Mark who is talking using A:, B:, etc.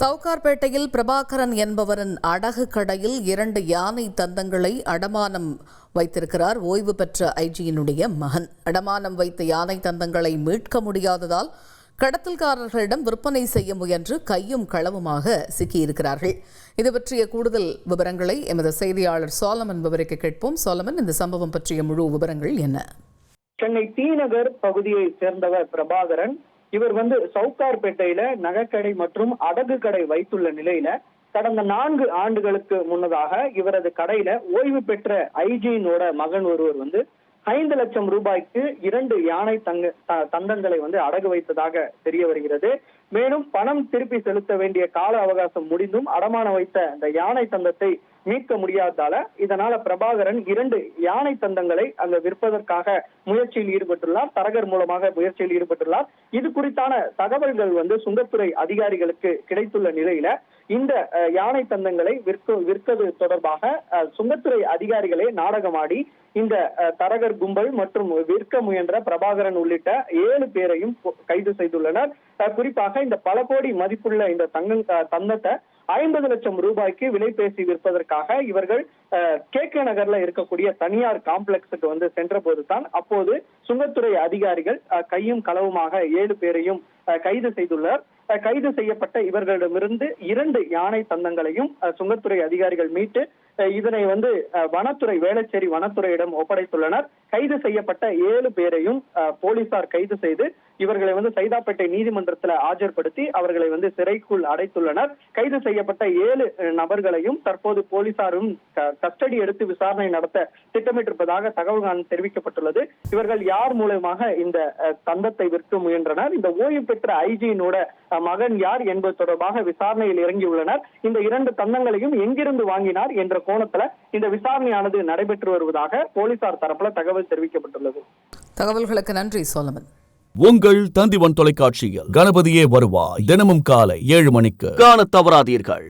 A: சவுகார்பேட்டையில் பிரபாகரன் என்பவரின் அடகு கடையில் 2 யானை தந்தங்களை அடமானம் வைத்திருக்கிறார் ஓய்வு பெற்ற ஐஜியினுடைய மகன். அடமானம் வைத்த யானை தந்தங்களை மீட்க முடியாததால் கடத்தல்காரர்களிடம் விற்பனை செய்ய முயன்று கையும் களவுமாக சிக்கியிருக்கிறார்கள். இது பற்றிய கூடுதல் விவரங்களை எமது செய்தியாளர் சோலமன் விவரிக்க கேட்போம். சோலமன், இந்த சம்பவம் பற்றிய முழு விவரங்கள் என்ன?
B: சென்னை டி நகர் பகுதியை சேர்ந்தவர் பிரபாகரன். இவர் சவுகார்பேட்டையில நகைக்கடை மற்றும் அடகு கடை வைத்துள்ள நிலையில கடந்த 4 ஆண்டுகளுக்கு முன்னதாக இவரது கடையில ஓய்வு பெற்ற ஐஜியினோட மகன் ஒருவர் 5 லட்சம் ரூபாய்க்கு 2 யானை தந்தங்களை அடகு வைத்ததாக தெரிய வருகிறது. மேலும் பணம் திருப்பி செலுத்த வேண்டிய கால அவகாசம் முடிந்தும் அடமான வைத்த இந்த யானை தந்தத்தை மீட்க முடியாததால இதனால பிரபாகரன் 2 யானை தந்தங்களை அங்க விற்பதற்காக முயற்சியில் ஈடுபட்டுள்ளார். தரகர் மூலமாக முயற்சியில் ஈடுபட்டுள்ளார். இது குறித்தான தகவல்கள் சுங்கத்துறை அதிகாரிகளுக்கு கிடைத்துள்ள நிலையில இந்த யானை தந்தங்களை விற்கிறது தொடர்பாக சுங்கத்துறை அதிகாரிகளே நாடகமாடி இந்த தரகர் கும்பல் மற்றும் விற்க முயன்ற பிரபாகரன் உள்ளிட்ட 7 பேரையும் கைது செய்துள்ளனர். குறிப்பாக இந்த பல கோடி மதிப்புள்ள இந்த தந்தத்தை 50 லட்சம் ரூபாய்க்கு விலை பேசி விற்பதற்காக இவர்கள் KK நகர்ல இருக்கக்கூடிய தனியார் காம்ப்ளெக்ஸுக்கு சென்ற போதுதான் அப்போது சுங்கத்துறை அதிகாரிகள் கையும் களவுமாக 7 பேரையும் கைது செய்துள்ளனர். கைது செய்யப்பட்ட இவர்களிடமிருந்து 2 யானை தந்தங்களையும் சுங்கத்துறை அதிகாரிகள் மீட்டு இதனை வனத்துறை வேளச்சேரி வனத்துறையிடம் ஒப்படைத்துள்ளனர். கைது செய்யப்பட்ட 7 பேரையும் போலீசார் கைது செய்து இவர்களை சைதாப்பேட்டை நீதிமன்றத்தில் ஆஜர்படுத்தி அவர்களை சிறைக்குள் அடைத்துள்ளனர். கைது செய்யப்பட்ட 7 நபர்களையும் தற்போது போலீசாரும் கஸ்டடி எடுத்து விசாரணை நடத்த திட்டமிட்டிருப்பதாக தகவல்கள் தெரிவிக்கப்பட்டுள்ளது. இவர்கள் யார் மூலமாக இந்த தந்தத்தை விற்க முயன்றனர், இந்த ஓய்வு பெற்ற ஐஜியினோட மகன் யார் என்பது தொடர்பாக விசாரணையில் இறங்கியுள்ளனர். இந்த 2 தந்தங்களையும் எங்கிருந்து வாங்கினார் என்ற கோணத்துல இந்த விசாரணையானது நடைபெற்று வருவதாக போலீசார் தரப்புல தகவல் தெரிவிக்கப்பட்டுள்ளது.
A: தகவல்களுக்கு நன்றி சோலமன்.
C: உங்கள் தந்திவன் தொலைக்காட்சியில் கணபதியே வருவாய் தினமும் காலை 7 மணிக்கு காண தவறாதீர்கள்.